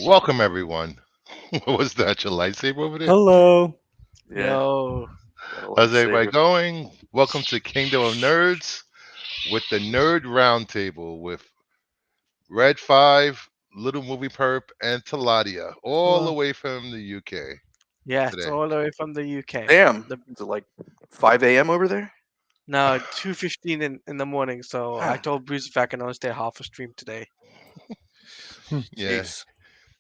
Welcome everyone. What was that? Your lightsaber over there? Hello. Yeah, Yo. got a How's everybody lightsaber. going? Welcome to Kingdom of Nerds with the Nerd Roundtable with Red Five, Little Movie Perp, and Taladia, all the Hello. way from the UK Yeah, it's today. all the way from the UK. Damn, The is it like 5 a.m. over there? Now 2:15 in the morning, so I Huh, told Bruce if I can only stay half a stream today. Hmm. Yeah, jeez,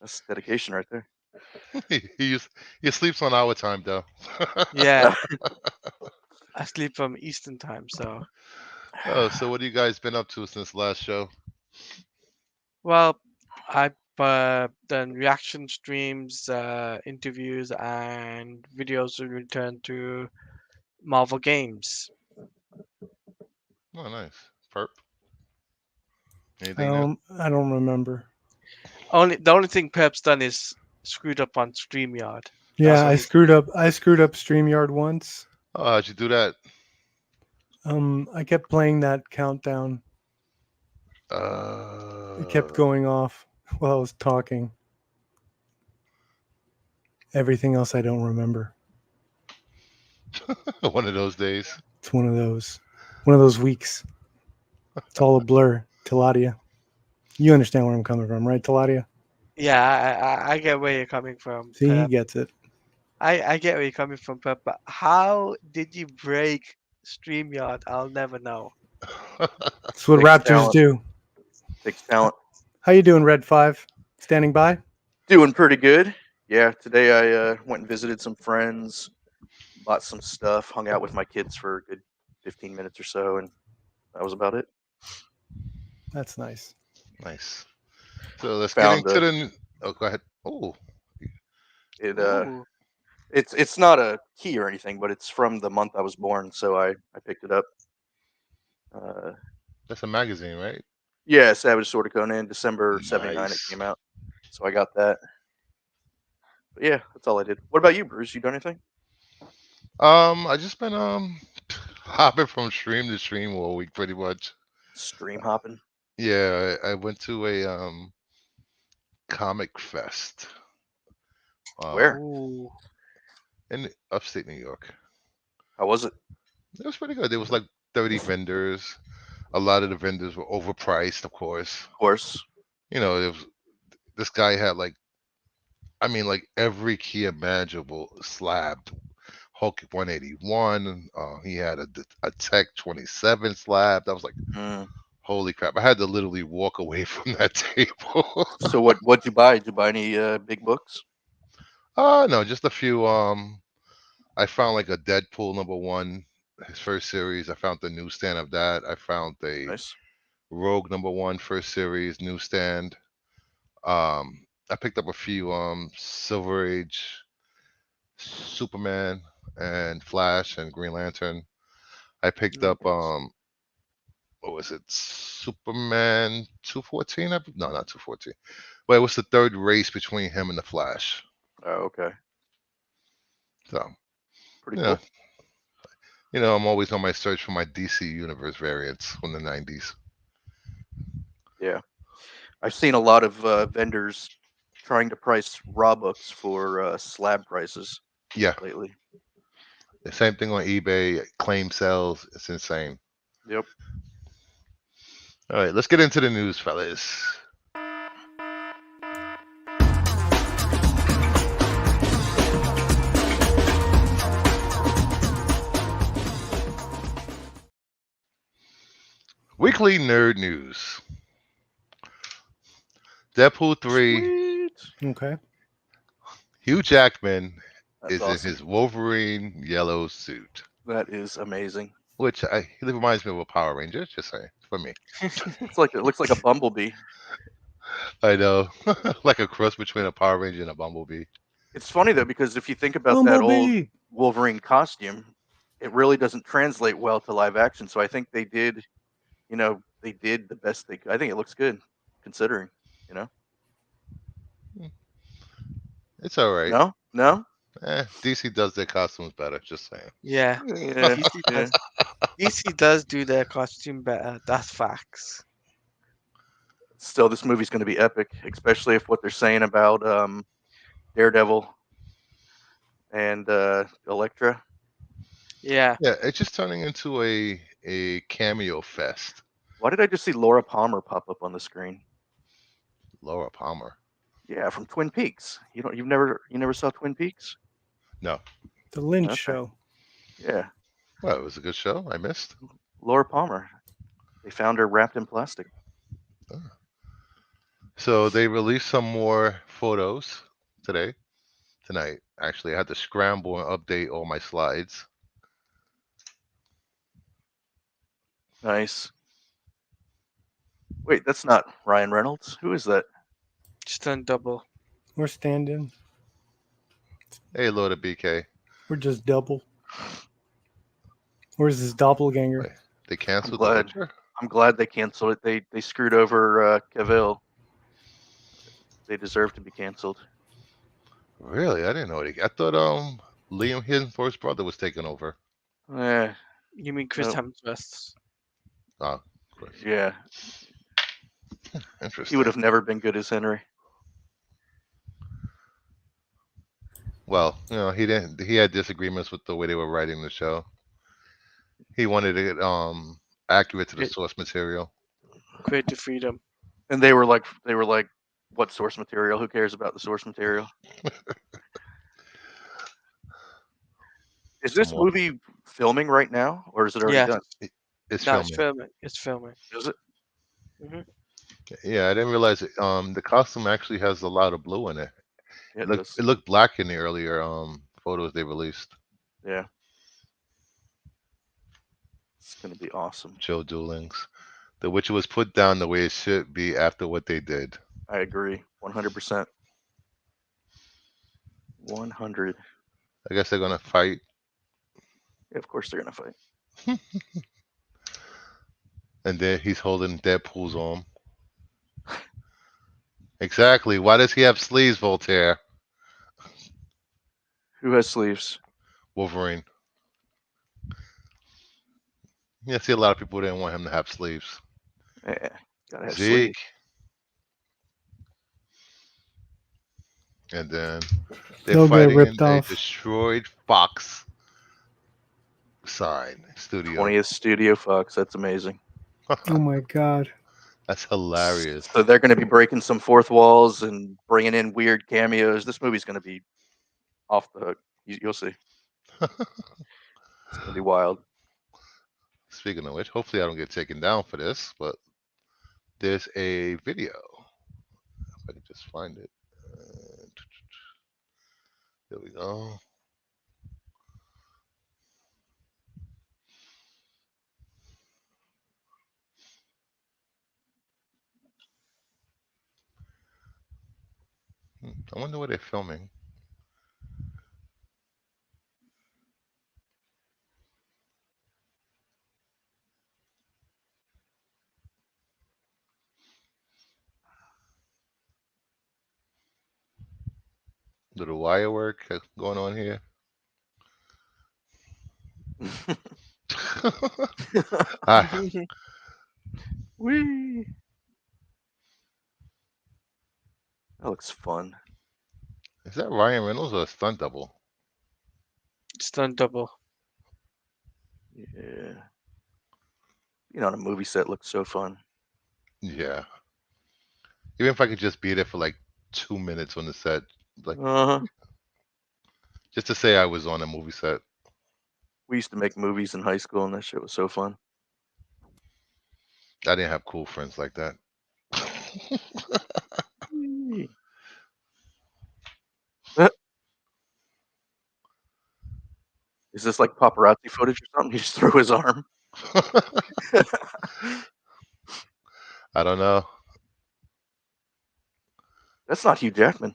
that's dedication right there. he used, he sleeps on our time though. Yeah, I sleep from Eastern time, so Oh, so what have you guys been up to since last show? well, I've done reaction streams, interviews, and videos in return to Marvel games. Oh, nice. Perp. I Anything new? don't I don't remember. Only the only thing Pep's done is screwed up on StreamYard. That's Yeah, what I he's. screwed up I screwed up StreamYard once. Oh, how'd you do that? I kept playing that countdown. It kept Uh, going off while I was talking. Everything else I don't remember. one of those days. It's one of those weeks. It's all a blur. Taladia. You understand where I'm coming from, right, Taladia? Yeah, I get where you're coming from, See, he Pep. gets it. I get where you're coming from, Pep, but how did you break StreamYard? I'll never know. It's what Takes Raptors talent. do. Takes talent. How you doing, Red 5? Standing by? Doing pretty good. Yeah, today I went and visited some friends, bought some stuff, hung out with my kids for a good 15 minutes or so, and that was about it. That's nice. Nice. So let's get Found into the. Oh, go ahead. Oh, it. Ooh, It's not a key or anything, but it's from the month I was born, so I picked it up. Uh, that's a magazine, right? yeah, Savage Sword of Conan, December '79 it Nice. came out, so I got that. But yeah, that's all I did. What about you, Bruce? You done anything? I just been hopping from stream to stream all week, pretty much. Stream hopping? Yeah, I went to a comic fest Where? um ooh. in upstate New York. How was it? It was pretty good. There was like 30 vendors. A lot of the vendors were overpriced, of course. Of course. There was this guy had like like every key imaginable slabbed. Hulk 181. He had a Tech 27 slabbed. I was like, Mm. holy crap! I had to literally walk away from that table. So what'd you buy? Did you buy any big books? No, just a few. I found like a Deadpool #1, his first series. I found the newsstand of that. I found a Nice. Rogue #1 first series newsstand. I picked up a few Silver Age Superman and Flash and Green Lantern. I picked up Nice. what was it? Superman 214? No, not 214. But it was the third race between him and the Flash. Oh, okay. So, Pretty you know, cool. I'm always on my search for my DC Universe variants from the 90s. Yeah, I've seen a lot of vendors trying to price raw books for slab prices Yeah, lately. the same thing on eBay, claim sales. It's insane. Yep. All right, let's get into the news, fellas. Weekly nerd news. Deadpool 3, Sweet. Okay. Hugh Jackman That's is in awesome. his Wolverine yellow suit, That is amazing. which he reminds me of a Power Ranger. Just saying, for me. It looks like a bumblebee. I know, like a cross between a Power Ranger and a Bumblebee. It's funny though because if you think about that old Bumblebee. Wolverine costume, it really doesn't translate well to live action. So I think they did the best they could. I think it looks good considering, you know. Hmm, it's all right. No, no, DC does their costumes better. Just saying. Yeah, yeah, DC yeah. does. DC does do their costume better. That's facts. Still, this movie's going to be epic, especially if what they're saying about Daredevil and Elektra. Yeah, Yeah, it's just turning into a cameo fest. Why did I just see Laura Palmer pop up on the screen? Laura Palmer. Yeah, from Twin Peaks. You never saw Twin Peaks? No. The Lynch Okay. Show. Yeah, Well, it was a good show. I missed. Laura Palmer. They found her wrapped in plastic. So they released some more photos today, tonight. Actually, I had to scramble and update all my slides. Nice. Wait, that's not Ryan Reynolds. Who is that? stunt double. We're stand-in. Hey, Lord BK. We're just double. Where's his doppelganger? Wait, they I'm canceled The glad. Witcher? I'm glad they canceled it. They screwed over Cavill. They deserve to be canceled. Really? I didn't know it. I thought Liam Hemsworth's brother was taking over. Eh, You mean Chris no, Hemsworth? Oh, of course. yeah, he would Interesting. have never been good as Henry. Well, he didn't. He had disagreements with the way they were writing the show. He wanted it accurate to the Create, source material. creative freedom. And they were like, what source material? Who cares about the source material? Is Some this more. movie filming right now, or is it already Yeah, done? It's no, it's filming. filming. It's filming. Is it? Hmm. Yeah, I didn't realize it. The costume actually has a lot of blue in it. Yeah, It it looked does. it looked black in the earlier photos they released. Yeah, it's gonna be awesome. Joe Doolings. The Witcher was put down the way it should be after what they did. I agree, 100%. 100. I guess they're gonna fight. Yeah, of course they're gonna fight. And then he's holding Deadpool's arm. Exactly. Why does he have sleeves, Voltaire? Who has sleeves? Wolverine. Yeah, I see a lot of people didn't want him to have sleeves. Eh, gotta have sleeves. Zeke. And then they're They'll get fighting in ripped a off. destroyed Fox sign studio. 20th Studio Fox. That's amazing. Oh my god. That's hilarious. So they're gonna be breaking some fourth walls and bringing in weird cameos. This movie's gonna be off the hook. You'll see. It's gonna be wild. Speaking of which, hopefully I don't get taken down for this, but there's a video. If I can just find it. There we go. I wonder where they're filming. Little wire work going on here. Ah, Whee! That looks fun. is that Ryan Reynolds or a stunt double? Stunt double. Yeah. Being on a movie set looks so fun. Yeah. Even if I could just be there for like 2 minutes on the set, like Uh huh. just to say I was on a movie set. We used to make movies in high school, and that shit was so fun. I didn't have cool friends like that. Whee! Uh, Is this like paparazzi footage or something? He just threw his arm. I don't know. That's not Hugh Jackman.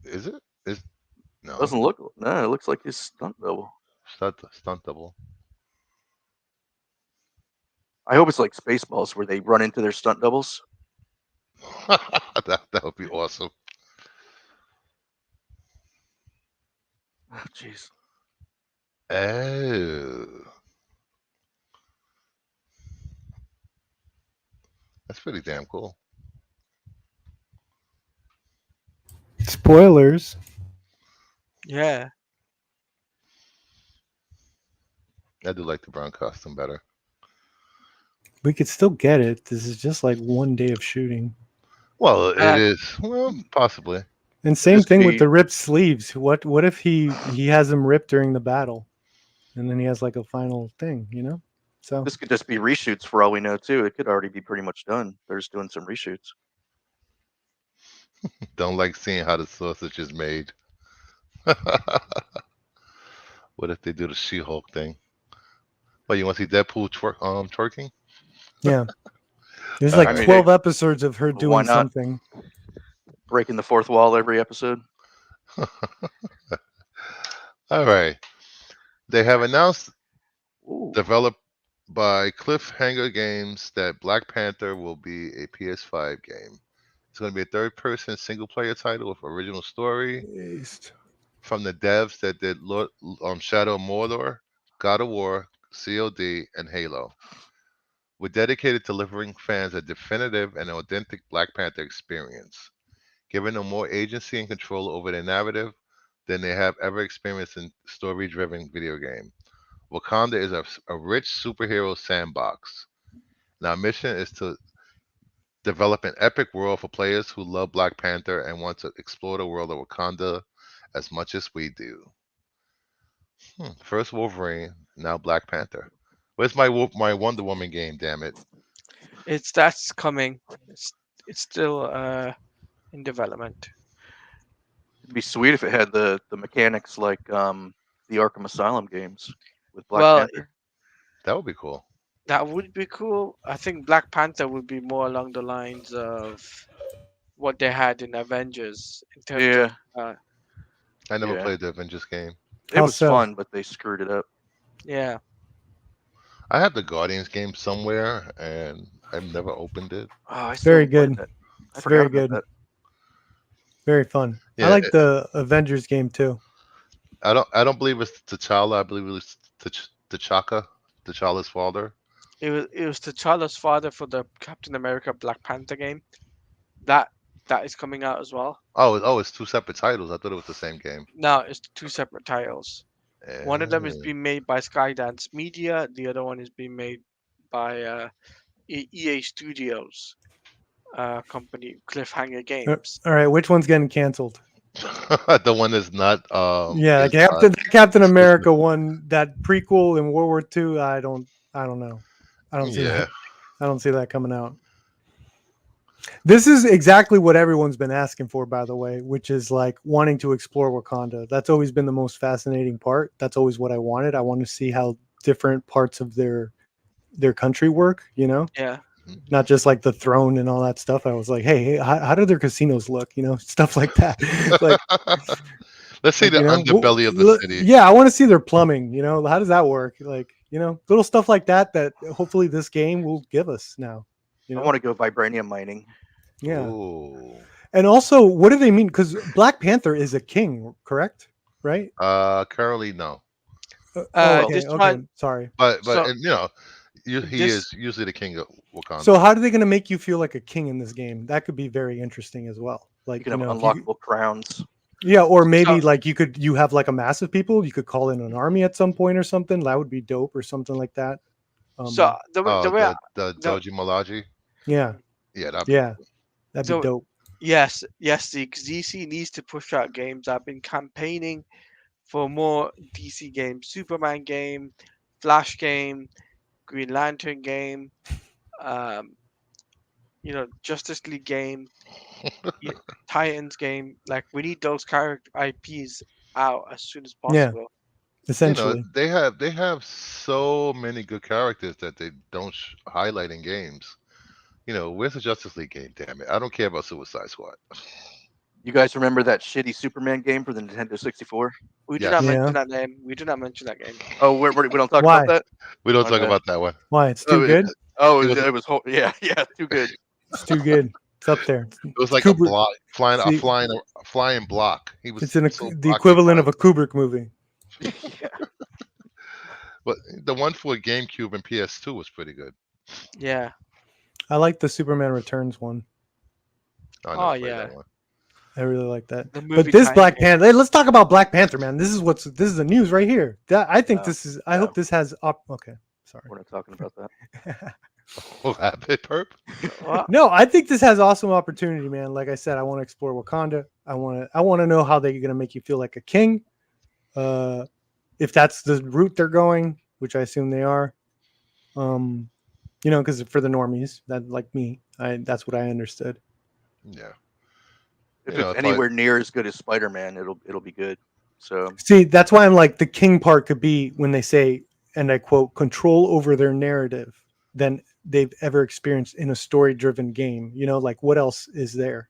Is it? Is no Doesn't look. No, it looks like his stunt double. stunt double. I hope it's like Spaceballs, where they run into their stunt doubles. That would be awesome. Oh, jeez. Oh, That's pretty damn cool. Spoilers. Yeah. I do like the brown costume better. We could still get it. This is just like one day of shooting. Well, it Uh, is. Well, possibly. And same This could thing with be the ripped sleeves. What if he has them ripped during the battle, and then he has like a final thing, you know? So this could just be reshoots for all we know too. It could already be pretty much done. They're just doing some reshoots. Don't like seeing how the sausage is made. What if they do the She-Hulk thing? Well, you want to see Deadpool twerking? yeah, there's All like I right. mean, hey, 12 episodes of her why doing not something. breaking the fourth wall every episode? All right. They have announced, Ooh, developed by Cliffhanger Games, that Black Panther will be a PS5 game. It's going to be a third-person single-player title with original story Based. from the devs that did Shadow of Mordor, God of War, COD, and Halo. We're dedicated to delivering fans a definitive and authentic Black Panther experience, giving them more agency and control over their narrative than they have ever experienced in story-driven video game. Wakanda is a rich superhero sandbox. And our mission is to develop an epic world for players who love Black Panther and want to explore the world of Wakanda as much as we do. First Wolverine, now Black Panther. Where's my Wonder Woman game? Damn it! that's coming. It's it's still in development. it'd be sweet if it had the mechanics like the Arkham Asylum games with Black Well, Panther. That would be cool. that would be cool. I think Black Panther would be more along the lines of what they had in Avengers in terms of Yeah, uh, I never yeah. played the Avengers game. It How was so? fun, but they screwed it up. yeah. I have the Guardians game somewhere, and I've never opened it. Oh, I still Very haven't played good. that. I It's forgot very about good. that. Very fun. I Yeah, like the Avengers game too. I don't believe it's T'Challa. I believe it was T'Chaka, T'Challa's father. It was T'Challa's father for the Captain America Black Panther game. That that is coming out as well. Oh, it's two separate titles. I thought it was the same game. No, it's two separate titles. One of them is Eh, being made by Skydance Media. The other one is being made by EA Studios company Cliffhanger Games. All right, which one's getting canceled? the one that's not Yeah, is Captain exclusive. America one, that prequel in World War II. I don't know. I don't see that. Yeah. I don't see that coming out. This is exactly what everyone's been asking for, by the way, which is like wanting to explore Wakanda. That's always been the most fascinating part. That's always what I wanted. I want to see how different parts of their country work. You know, Yeah. not just like the throne and all that stuff. I was like, hey, how do their casinos look? You know, stuff like that. like Let's see the you know, underbelly of the city. yeah, I want to see their plumbing. You know, how does that work? Like, you know, little stuff like that that hopefully this game will give us now. You I know, want to go vibranium mining. yeah. Ooh. And also, what do they mean? Because Black Panther is a king, correct? Right? Currently no, Oh, Well, okay, This okay. one. Sorry. but So and he this is usually the king of So, Wakanda. how are they going to make you feel like a king in this game? That could be very interesting as well. you Like, can you have know, if you, unlockable crowns. yeah, or maybe so like you have like a mass of people. You could call in an army at some point or something. That would be dope, or something like that. so Um, the Oh, way the the Doji Malaji. yeah, Yeah, that'd be yeah, cool. that'd be so dope. yes, the DC needs to push out games. I've been campaigning for more DC games: Superman game, Flash game, Green Lantern game, um, Justice League game, y- Titans game. Like we need those character IPs out as soon as Yeah, possible. essentially. They have so many good characters that they don't highlight in games. Where's the Justice League game? Damn it! I don't care about Suicide Squad. You guys remember that shitty Superman game for the Nintendo 64? We do not Yes, mention Yeah. that name. We do not mention that game. Oh, we don't talk about Why? that. we don't talk Okay. about that one. Why? It's too Oh, good. oh, It was yeah, yeah, too good. It's too good. It's up there. it was It's like a Kubrick. block flying a See, flying a flying block. He it's was an so the blocky equivalent of flying. a Kubrick movie. Yeah. But the one for GameCube and PS2 was pretty good. Yeah. I like the Superman Returns one. I Oh never played yeah, that one. I really like that. the But movie this tie-in Black game. Panther. Hey, let's talk about Black Panther, man. This is the news right here. I think No, this is. I no, hope this has. Okay, sorry. we're not talking about that. What happened, Perp? What? No, I think this has awesome opportunity, man. Like I said, I want to explore Wakanda. I want to know how they're gonna make you feel like a king. Uh, if that's the route they're going, which I assume they are. Um, because for the normies that like me, that's what I understood. Yeah. If You know, it's if I anywhere near as good as Spider-Man, it'll be good. So See, that's why I'm like the king part could be when they say, and I quote, control over their narrative than they've ever experienced in a story-driven game. Like what else is there?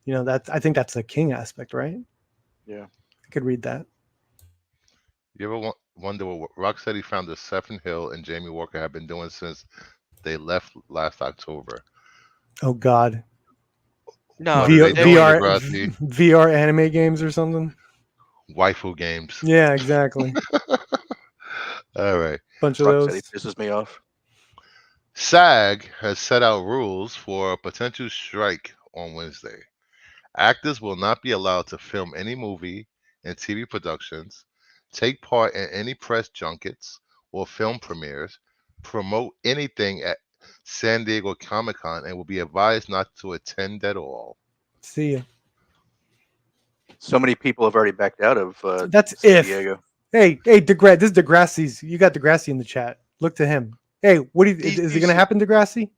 That I think that's the king aspect, right? yeah, I could read that. you ever wonder what Rocksteady founder Stephen Hill and Jamie Walker have been doing since they left last October? Oh God, What No, are they VR they doing, were Degrassi? VR anime games or something. Waifu games. Yeah, exactly. All right. Bunch of Rocksteady those. pisses me off. SAG has set out rules for a potential strike on Wednesday. Actors will not be allowed to film any movie and TV productions, take part in any press junkets or film premieres, promote anything at San Diego Comic Con, and will be advised not to attend at all. See ya. So many people have already backed out of That's San if. Diego. Hey, Degrassi. This is Degrassi's. You got Degrassi in the chat. Look to him. Hey, what do you? Is it going to DC happen, Degrassi?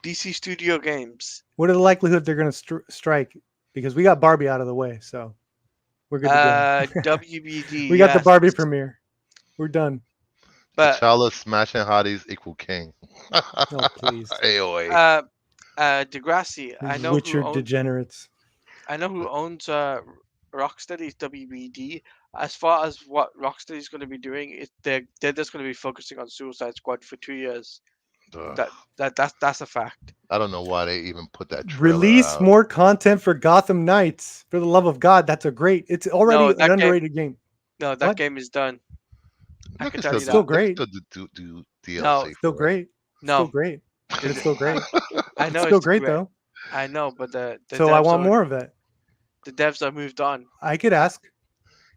DC Studio Games. What are the likelihood they're going to strike? Because we got Barbie out of the way, so we're good to go. WBD, We got the yes, Barbie premiere. We're done. but T'Challa smashing hotties equal king. Oh, please. AOA. uh, Degrassi. Witcher degenerates. I know who owns Rocksteady's WBD. As far as what Rocksteady's going to be doing, they're just going to be focusing on Suicide Squad for 2 years. Ugh. That's a fact. I don't know why they even put that trailer Release out. more content for Gotham Knights. For the love of God, that's a great. It's already No, an underrated game. no, that What? game is done. I They can can tell still you It's still that. do. They can great. still do No, DLC Still for great. Still no, great. But it's the, still great. I It's know still it's great great. though. I know, but the So I devs want are more of it. the devs are moved on. I could ask,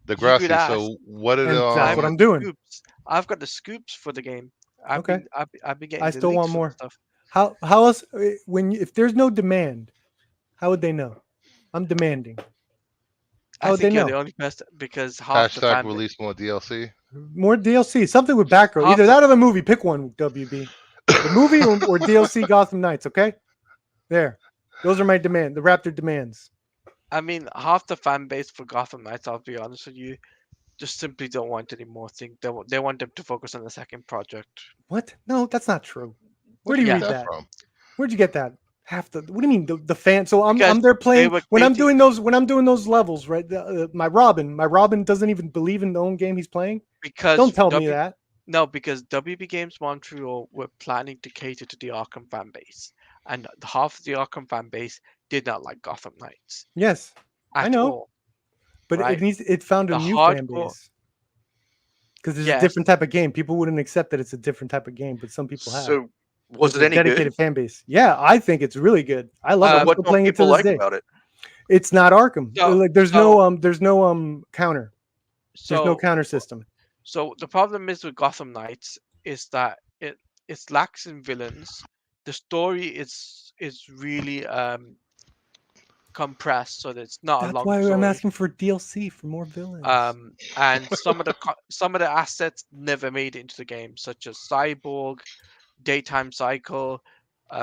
the You could Degrassi. ask. So what did and that's I've what um? got I'm the doing. scoops. I've got the scoops for the game. Okay. I've been I getting the still leaks want for the more. stuff How else? If there's no demand, how would they know? I'm demanding. How I would they think you're the know? only person because Hashtag release more DLC. More DLC, something with background. half Either the that or the movie. Pick one, WB. The movie or DLC Gotham Knights. Okay, there. Those are my demand. The Raptor demands. I mean half the fan base for Gotham Knights. I'll be honest with you, just simply don't want any more. Think they want them to focus on the second project. What? No, that's not true. Where Where'd do you you get read Yes, that that? from? Where'd you get that? Half the. What do you mean the fan? So I'm because there they playing were when I'm creating doing those levels, right? My Robin doesn't even believe in the own game he's playing. because Don't tell me that. no, because WB Games Montreal were planning to cater to the Arkham fan base, and half of the Arkham fan base did not like Gotham Knights Yes, I at know, all. but Right? it found a The new fan hardcore, base because it's a yes. different type of game. People wouldn't accept that it's a different type of game, but some people have. So was There's it a any good? dedicated fan base. Yeah, I think it's really good. I love it. So Uh, I'm what still don't playing it to people this like day. about it? It's not Arkham. so Like so there's no counter. There's no so counter system. so the problem is with Gotham Knights is that it lacks in villains. The story is really compressed, so that it's not a That's long why I'm story. asking for DLC for more villains. And some of the assets never made it into the game, such as Cyborg, Daytime Cycle.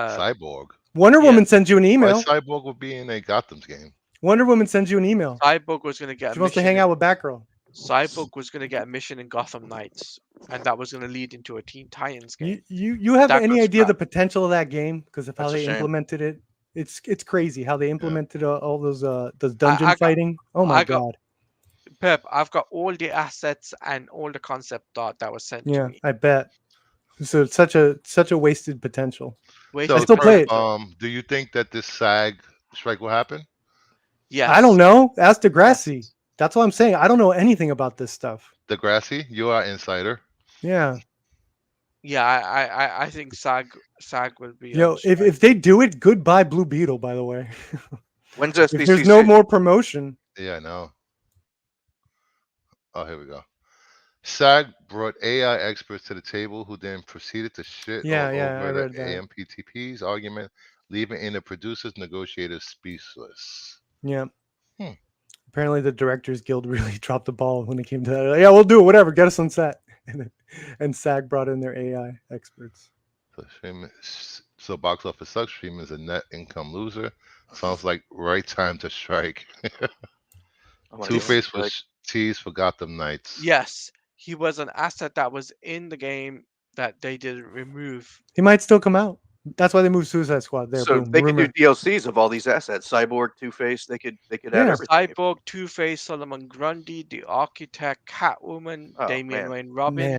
Cyborg. Wonder Yeah, Woman sends you an Why email. Cyborg would be in a Gotham's game? Wonder Woman sends you an email. Cyborg was gonna get a She wants to mission. hang out with Batgirl. Cyborg was gonna get a mission in Gotham Knights, and that was gonna lead into a Teen Titans You game. you have That any got idea the scrapped. potential of that game because of how That's a they shame. implemented it? It's crazy how they Yeah. implemented all those I, dungeon I got fighting. Oh my I got god. Pep. I've got all the assets and all the concept art that was sent to Yeah, me. I bet. So it's such a wasted potential. I So Wasted still play Perp, it. potential. do you think that this SAG strike will happen? I don't Yes, know. Ask yes. Degrassi. That's what I'm saying. I don't know anything about this stuff. Degrassi, you are insider. Yeah. Yeah, I think SAG will be on Yo, strike. if they do it, goodbye Blue Beetle. By the way, When's if there's no SDCC? more promotion, Yeah, no. Oh, here we go. SAG brought AI experts to the table who then proceeded to shit yeah, all yeah, I over the read that. AMPTP's argument, leaving in the producers negotiators speechless. Yeah, Hmm. apparently the Directors Guild really dropped the ball when it came to that. Like, yeah, we'll do it. Whatever, get us on set. And SAG brought in their AI experts. So box office sucks. Stream is a net income loser. Sounds like right time to strike. I'm gonna Two go on This Face strike. was teased for Gotham Knights. Yes, he was an asset that was in the game that they didn't remove. He might still come out. That's why they moved Suicide Squad. There, So boom, they could do rumor. DLCs of all these assets. Cyborg, Two Face. They could add Yeah, everything. Cyborg, Two Face, Solomon Grundy, the Architect, Catwoman, Oh Damian man, Wayne, man, Robin,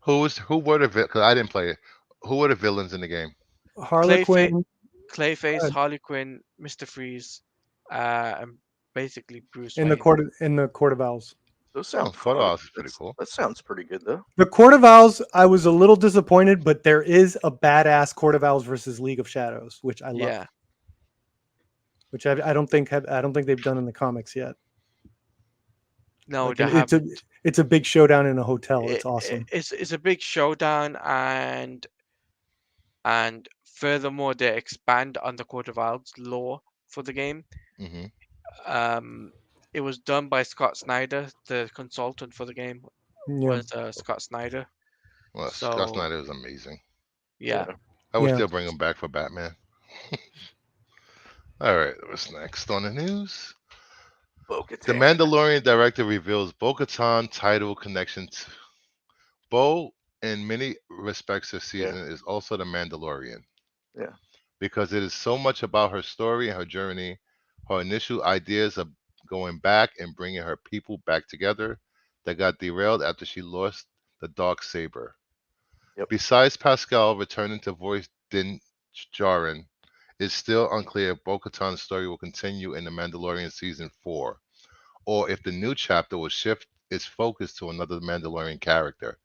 Who were the because I didn't play it. Who were the villains in the game? Clayface, Harlequin Clayface, uh, Harley Quinn, Mister Freeze, and basically Bruce in the Wayne. Court of Owls. those Oh, sound Photo fun. House is pretty cool. That sounds pretty good though. The Court of Owls, I was a little disappointed, but there is a badass Court of Owls versus League of Shadows, which I love. Yeah, Which I don't think they've done in the comics yet. no, Like they it's haven't. a big showdown in a hotel. It's awesome. It's a big showdown, and furthermore, they expand on the Court of Owls lore for the game. Hmm. Um, it was done by Scott Snyder, the consultant for the game Yeah, was Scott Snyder. Well, Scott So Snyder is amazing. yeah, Yeah. I would yeah. still bring him back for Batman. All right, what's next on the news? The Bo-Katan. Mandalorian director reveals Bo-Katan title connection. Bo, in many respects this Yeah. season, is also the Mandalorian Yeah. because it is so much about her story and her journey, her initial ideas of going back and bringing her people back together that got derailed after she lost the dark saber. Yep. Besides Pascal returning to voice Din Djarin, it's still unclear if Bo-Katan's story will continue in The Mandalorian season 4, or if the new chapter will shift its focus to another Mandalorian character.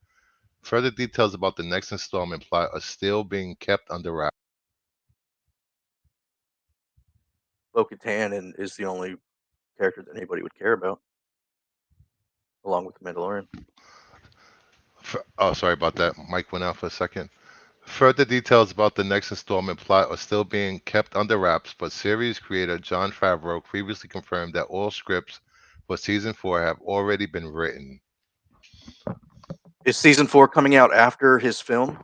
Further details about the next installment plot are still being kept under wraps. Bo-Katan and is the only character that anybody would care about, along with the Mandalorian. Oh, sorry about that. Mike went out for a second. Further details about the next installment plot are still being kept under wraps, but series creator Jon Favreau previously confirmed that all scripts for season 4 have already been written. Is season 4 coming out after his film?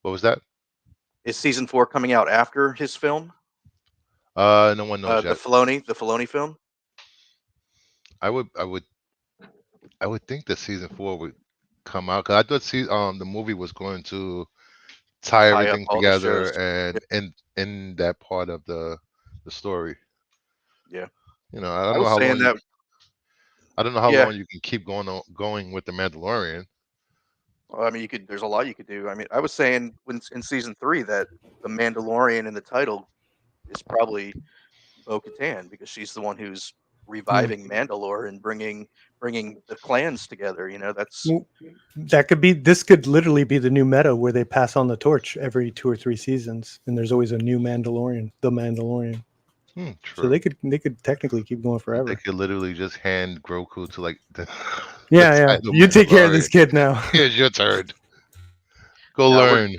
What was that? Is season 4 coming out after his film? No one knows The yet. Filoni film. I would, I would, I would think that season 4 would come out because I thought the movie was going to tie Tie up everything all the together shows. and in that part of the story. Yeah. You know, I don't I know was how long saying you that. I don't know how Yeah. long you can keep going with the Mandalorian. Well, I mean, you could. There's a lot you could do. I mean, I was saying when in season 3 that the Mandalorian in the title is probably Bo-Katan because she's the one who's Yeah. reviving Mandalore and bringing the clans together. You know, that's Well, that could be. This could literally be the new meta where they pass on the torch every 2 or 3 seasons, and there's always a new Mandalorian, the Mandalorian. So True. they could technically keep going They forever. could literally just hand Grogu to like the Yeah, yeah. title You take care of this Mandalorian. kid now. Here's your turn. Go now learn.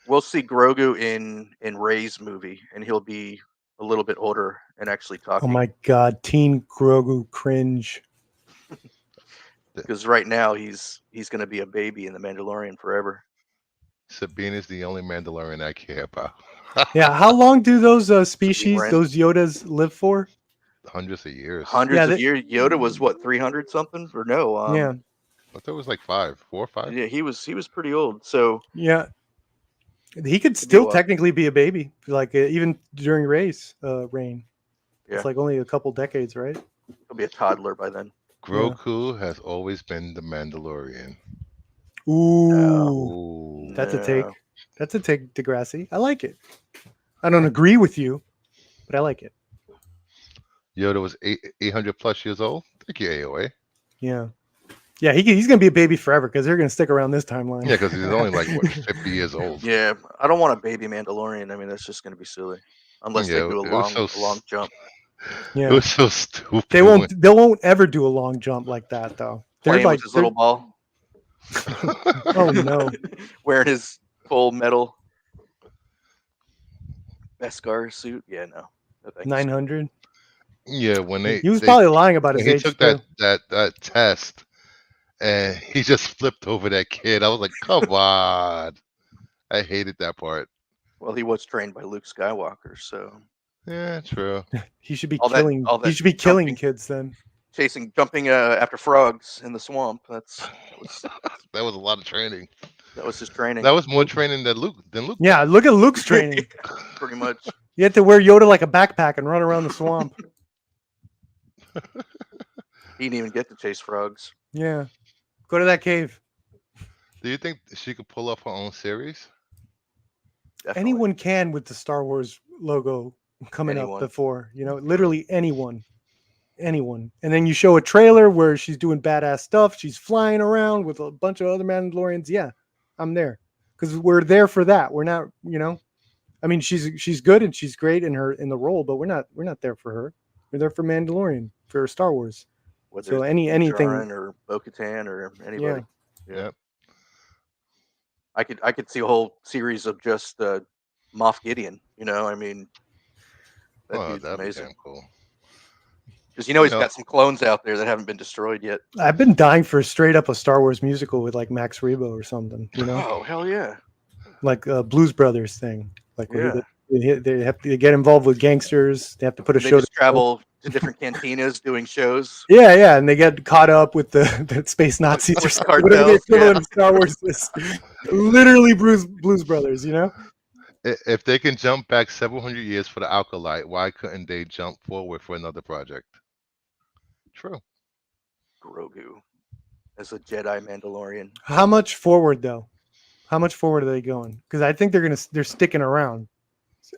we'll see Grogu in Ray's movie, and he'll be a little bit older and actually Oh talking. my god, Teen Grogu cringe. Because right now he's going to be a baby in the Mandalorian forever. Sabine is the only Mandalorian I care about. Yeah, how long do those Sabine species, Wren. those Yodas, live for? Hundreds of years. Yeah, Hundreds of years. Yoda was what 300 something or no? yeah, I thought it was like 4 or 5. Yeah, he was pretty old. So yeah. He could could be a still while. technically be a baby, like even during Ray's reign. Yeah, It's like only a couple decades, right? he'll be a toddler by then. Yeah. Grogu has always been the Mandalorian. No, Ooh, Ooh. that's a take. no. That's a take, Degrassi. I like it. I don't agree with you, but I like it. Yoda was 800 plus years old. Thank you, AOA. Yeah. Yeah, he's gonna be a baby forever because they're gonna stick around this timeline. Yeah, because he's only like what 50 years old. Yeah, I don't want a baby Mandalorian. I mean, that's just going to be silly, unless they Yeah, do it was so a long jump. it Yeah, was so stupid when they won't ever do a long jump like that though. They're Playing with like his they're little ball, oh no, wearing his full metal Beskar suit. Yeah, no, no thanks. 900. yeah when He was probably lying about when his he age took that too. that test and he just flipped over that kid. I was like, come on. I hated that part. Well, he was trained by Luke Skywalker, so Yeah, true. He should be all that killing. all He that should be killing jumping, kids then. jumping after frogs in the swamp. That was a lot of training. That was his training, That was more training than Luke Yeah, got. look at Luke's training. pretty much. You had to wear Yoda like a backpack and run around the swamp. He didn't even get to chase frogs. Yeah, go to that cave. Do you think she could pull off her own series? Definitely, Anyone can with the Star Wars logo coming up anyone. before, literally anyone. And then you show a trailer where she's doing badass stuff. She's flying around with a bunch of other Mandalorians. Yeah, I'm there because we're there for that. We're not, I mean, she's good and she's great in the role, but we're not there for her. We're there for Mandalorian for Star Wars. Whether So it's anything, Djarin or Bo-Katan or yeah. anybody. Yeah. Yep. I could see a whole series of just Moff Gideon. I mean, that Oh, dude's that'd be amazing. damn cool. Because You he's know, got some clones out there that haven't been destroyed yet. I've been dying for straight up a Star Wars musical with like Max Rebo or something. Oh hell yeah, Like a Blues Brothers thing. Like where yeah. they have to get involved with gangsters. They have to put a They show just together. travel to different cantinas doing shows. Yeah, and they get caught up with the space Nazis or With something. Whatever the cartels, equivalent yeah. of Star Wars is. Literally Blues Brothers, if they can jump back several hundred years for the Alkalite, why couldn't they jump forward for another project? True. Grogu as a Jedi Mandalorian. How much forward though? How much forward are they going? Because I think they're sticking around.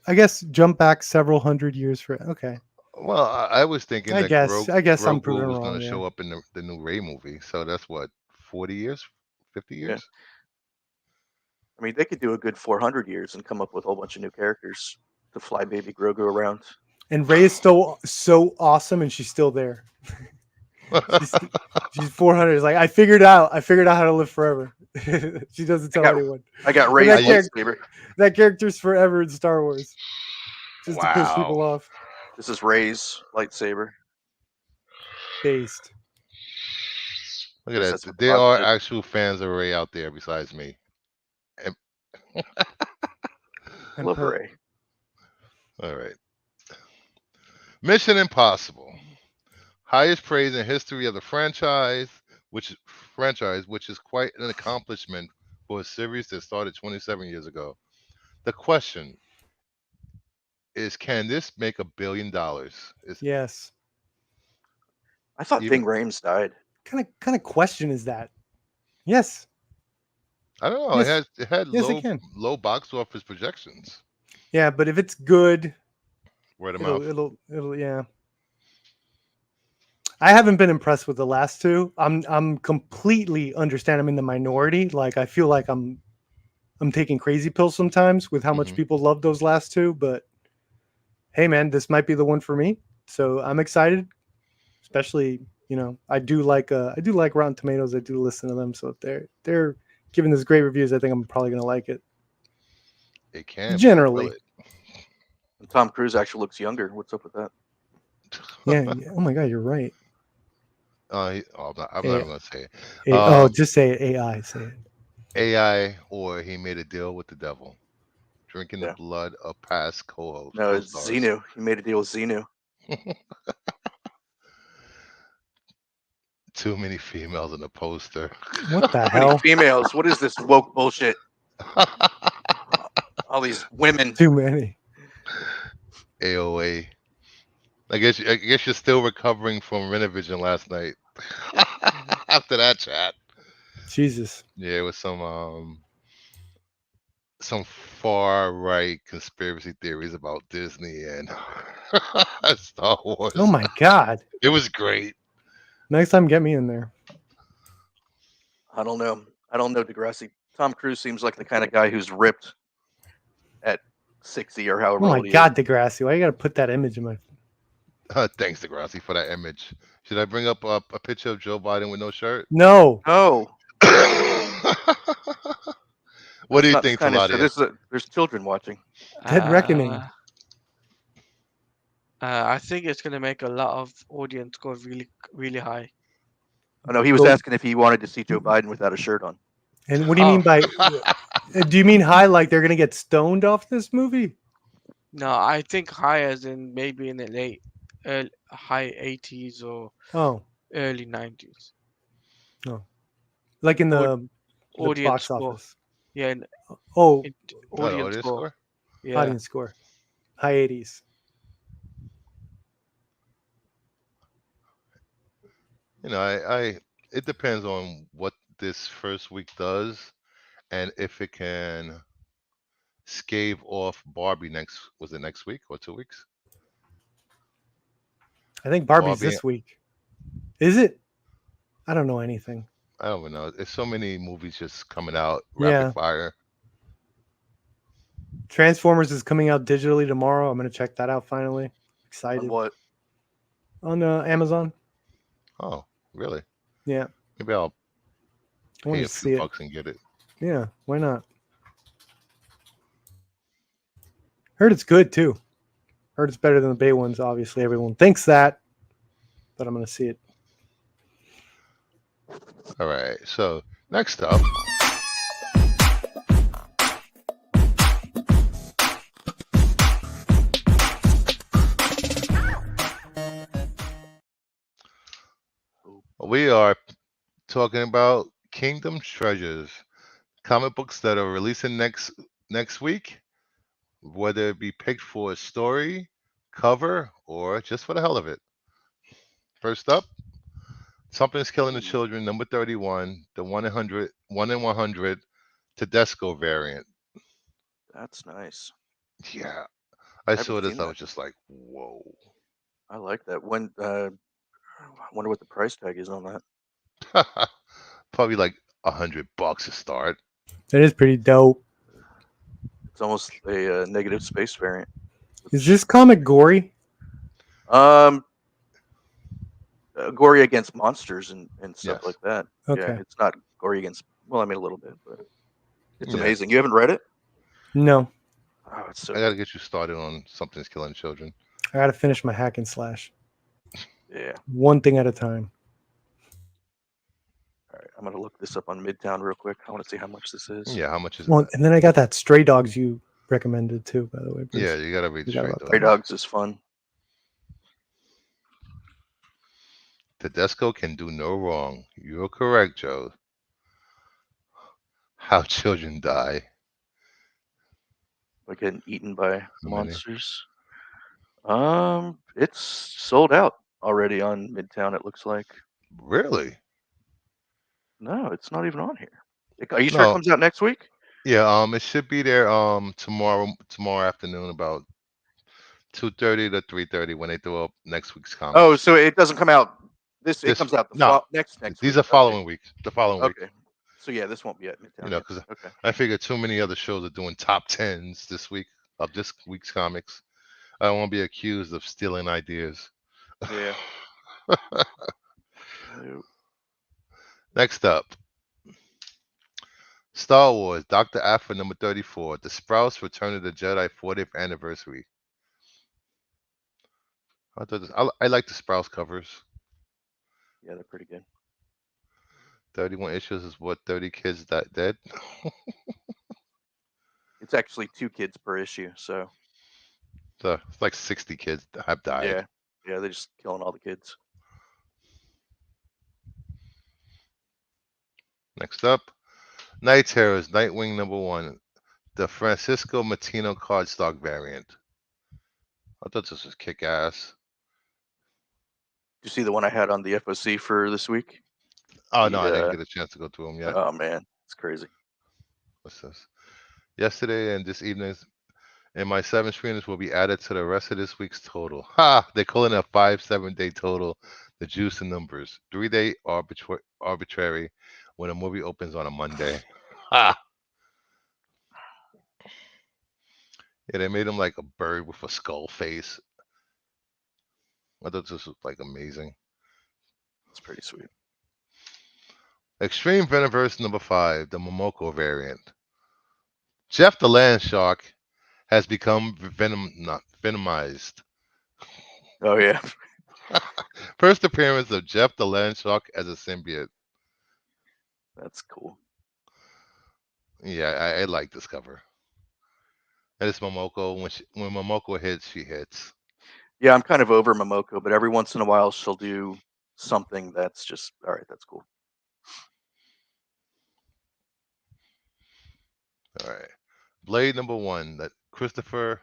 I guess jump back several hundred years for okay. Well, I was thinking that I guess I'm Grogu proven was going wrong. to Yeah. show up in the new Ray movie. So that's what 40 years, 50 Yeah. years. I mean, they could do a good 400 years and come up with a whole bunch of new characters to fly baby Grogu around. And Ray is still so awesome, and she's still there. She's 400. It's like I figured out how to live forever. She doesn't tell anyone. I got And Ray's that, lightsaber. that character's forever in Star Wars, just to piss people Wow. off. This is Ray's lightsaber. Based. Look at That's that. what There Bob are said. actual fans of Ray out there besides me. And Love Poe. Ray. All right. Mission Impossible. Highest praise in history of the which is quite an accomplishment for a series that started 27 years ago. The question is, can this make $1 billion? Is Yes. I thought even Ving Rhames died. Kind of question is that? Yes. I don't know. Yes. It had Yes, it can. low box office projections. Yeah, but if it's good, Word of mouth. it'll yeah. I haven't been impressed with the last two. I'm completely understand. I'm in the minority. Like I feel like I'm taking crazy pills sometimes with how much Mhm. people love those last two. But hey, man, this might be the one for me. So I'm excited. Especially, I do like Rotten Tomatoes. I do listen to them. So if they're giving this great reviews, I think I'm probably gonna like it. It can, but Generally. will And Tom Cruise actually looks younger. What's up with that? it? Yeah. Oh my God, you're right. I'm not even gonna say it. Just say it. AI. Say it. AI, or he made a deal with the devil, drinking the Yeah. blood of past co-hosts. No, it's co-stars. Xenu. He made a deal with Xenu. Too many females in the poster. What the How many hell? females? What is this woke bullshit? All these women. Too many. AOA. I guess you're still recovering from Renovision last night. After that chat, Jesus. yeah, it was some far right conspiracy theories about Disney and Star Wars. Oh my God. It was great. Next time, get me in there. I don't know. I don't know Degrassi. Tom Cruise seems like the kind of guy who's ripped at 60 or Oh however my old he is. God, Degrassi, why you gotta put that image in my? Thanks, Degrassi, for that image. Should I bring up a picture of Joe Biden with no shirt? No, No, What do that's you not the think, kind of show. Taladia? There's children watching. Dead Uh, Reckoning. I think it's gonna make a lot of audience go really high. Oh no, he was Go. asking if he wanted to see Joe Biden without a shirt on. And what do you Oh mean by? Do you mean high like they're gonna get stoned off this movie? no, I think high as in maybe in the high 80s or Oh, early 90s. no, like in Aud- the audience box score, office. yeah, Oh, Oh, the audience audio score, score? yeah. audience score, high 80s. It depends on what this first week does and if it can scave off Barbie was it next week or 2 weeks? I think Barbie's Barbie, this week. Is it? I don't know anything. I don't even know. There's so many movies just coming out rapid Yeah, fire. Transformers is coming out digitally tomorrow. I'm gonna check that out finally. On Excited what? on Amazon. Oh, really? Yeah, Maybe I'll I pay want a to few see it. bucks and get it. Yeah, why not? Heard it's good too. Heard it's better than the Bay ones. Obviously, everyone thinks that, but I'm gonna see it. All right. So next up, we are talking about Kingdom Treasures, comic books that are releasing next week, whether it be picked for a story, cover, or just for the hell of it. First up, Something's Killing the Ooh, Children, number 31, the 1 in 100 Tedesco variant. that's nice. Yeah, I I haven't saw this. seen I that. was just like, whoa. I like that. I wonder what the price tag is on that. Probably like $100 to start. That is pretty dope. It's almost a negative space variant, Is which this comic gory? um gory against monsters and stuff Yes. like that. Yeah, Okay. it's not gory against. Well, I mean a little bit, but it's Yeah. amazing. You haven't read it? No, Oh, it's so I got to good. get you started on Something's Killing Children. I gotta finish my hack and slash. Yeah. One thing at a time. All right, I'm gonna look this up on Midtown real quick. I want to see how much this is. Yeah, how much is Well, that? and then I got that Stray Dogs you recommended too, by the way, Yeah, Bruce. you got to read Forgot Stray about Stray that. Dogs. Dogs is fun. Tedesco can do no wrong. You're correct, Joe. How children die. Like getting eaten by How many? monsters. It's sold out already on Midtown. It looks like. Really? No, it's not even on here. Are you sure it No. comes out next week? Yeah. It should be there. Tomorrow afternoon about 2:30 to 3:30 when they throw up next week's Oh, comics. so it doesn't come out this. It This comes out the no, next these week. are Okay. following weeks. The following week. Okay. So yeah, this won't be at Midtown yet. Because Okay. I figure too many other shows are doing top tens this week of this week's comics. I don't want to be accused of stealing ideas. Yeah. No. Next up, Star Wars, Dr. Aphra number 34, The Sprouts Return of the Jedi 40th Anniversary. I like the Sprouts covers. Yeah, they're pretty good. 31 issues is what, 30 kids that dead? It's actually 2 kids per issue. So So it's like 60 kids that have died. yeah, yeah, they're just killing all the kids. Next up, Night Terrors, Nightwing number 1, the Francisco Matino cardstock variant. I thought this was kick ass. Did you see the one I had on the FOC for this week? Oh, no, The I didn't get a chance to go through them yet. oh man, it's crazy. What's this? Yesterday and this evening's and my 7 screeners will be added to the rest of this week's total. Ha! They're calling it a 5 7 day total. The juice and numbers. 3 day arbitrary. when a movie opens on a Monday. Ah, yeah, they made him like a bird with a skull face. I thought this was like amazing. It's pretty sweet. Extreme Venomverse number 5, the Momoko variant. Jeff the Land Shark has become not venomized. Oh yeah, First appearance of Jeff the Land Shark as a symbiote. that's cool. Yeah, I like this cover. And it's Momoko. When Momoko hits, she hits. Yeah, I'm kind of over Momoko, but every once in a while she'll do something that's just all right. That's cool. All right. Blade number 1, that Christopher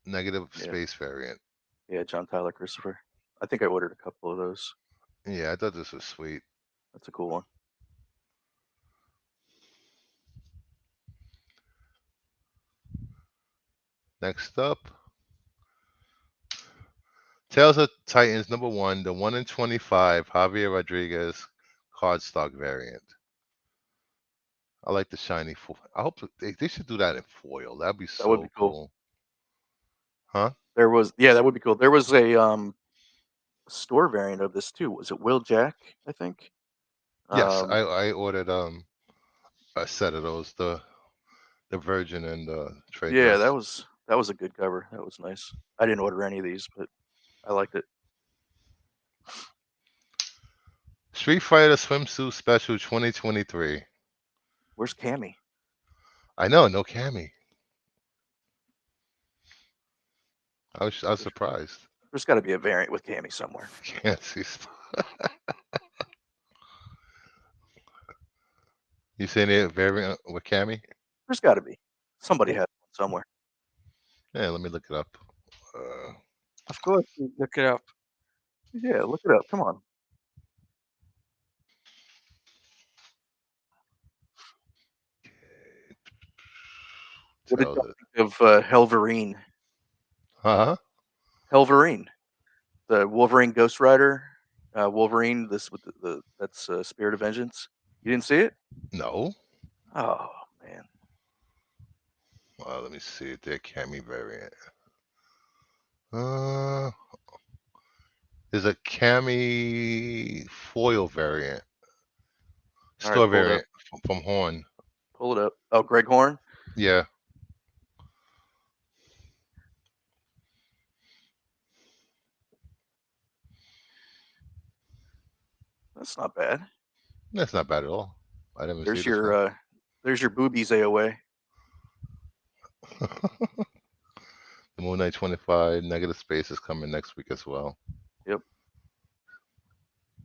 negative Yeah, space variant. yeah. John Tyler Christopher. I think I ordered a couple of those. Yeah, I thought this was sweet. That's a cool one. Next up, Tales of Titans number 1, the 1 in 25 Javier Rodriguez cardstock variant. I like the shiny foil. I hope they should do that in foil. That'd be That would be so cool. cool. Huh? There was yeah, that would be cool. There was a store variant of this too. Was it Will Jack? I think. Yes, Um, I ordered a set of those, the Virgin and the trade yeah, dress. that was a good cover. That was nice. I didn't order any of these, but I liked it. Street Fighter Swimsuit Special 2023. Where's Cammy? I know, no Cammy. I was There's, surprised. there's got to be a variant with Cammy somewhere. Can't see. You seen it variant with Cammy? There's got to be. Somebody has one somewhere. Yeah, let me look it up. Uh, Of course, you look it up. Yeah, look it up. Come on. What did Tells you it. think of Helverine? Huh? Helverine, the Wolverine Ghost Rider. Wolverine, this with the that's Spirit of Vengeance. You didn't see it? No. Oh man, Let me see. Their Cammy variant. Uh, there's a Cammy foil variant, all right, store pull it up. variant from Horn. Pull it up. Oh, Greg Horn. Yeah, That's not bad. that's not bad at all. I didn't see There's this one. there's your boobies AOA. The Moon Knight 25 Negative Space is coming next week as well. Yep.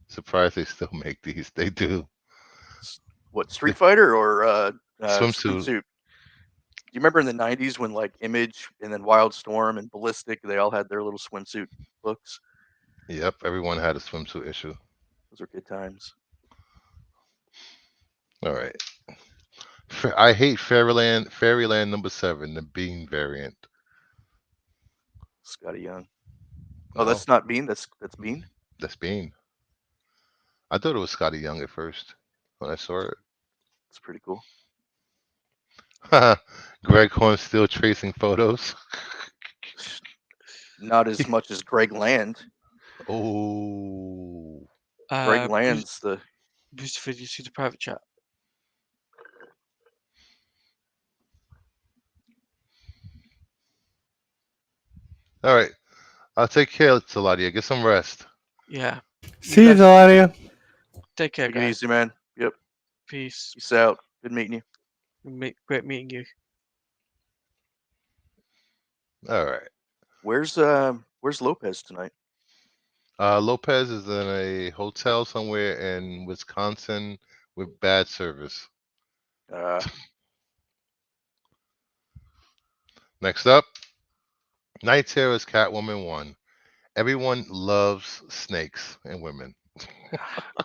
Surprised they still make these. They do. What The Street Fighter or swimsuit. swimsuit? Do you remember in the '90s when like Image and then Wildstorm and Ballistic they all had their little swimsuit books? Yep, everyone had a swimsuit issue. Those are good times. All right. I hate Fairyland number 7, the Bean variant. Scotty Young. Oh, No, that's not Bean. That's Bean. that's Bean. I thought it was Scotty Young at first when I saw It's pretty cool. it. Greg Horn still tracing photos. Not as much as Greg Land. Oh, Greg Boost, Land's the boost video to the private chat. all right. I'll take care, Saladia. Get some rest. Yeah. See you, guys Deladia. take care, take it guys. easy, man. Yep. Peace. Peace out. Good meeting you. Great meeting you. All right. Where's Lopez tonight? Lopez is in a hotel somewhere in Wisconsin with bad service. Uh, Next up, Night Terror's Catwoman 1. Everyone loves snakes and women.